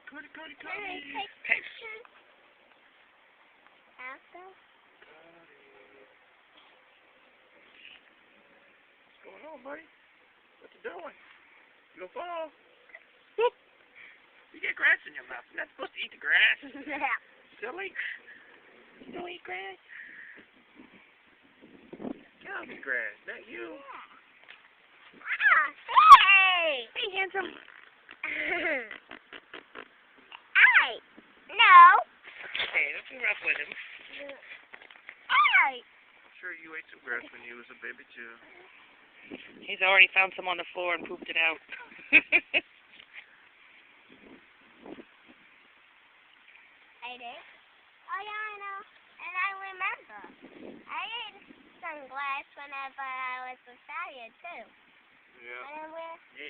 Cody. Hey. Hey. After? What's going on, buddy? What you doing? You gonna fall? You get grass in your mouth. You're not supposed to eat the grass. Yeah. Silly. You don't eat grass. Cows eat grass, not you. Ah, hey! Hey, handsome. Hey! No! Hey, don't you rough with him. Hey! I'm sure you ate some grass when you was a baby, too. He's already found some on the floor and pooped it out. I did? Oh, yeah, I know. And I remember. I ate some glass whenever I was with Talia, too. Yeah. Whenever Yeah,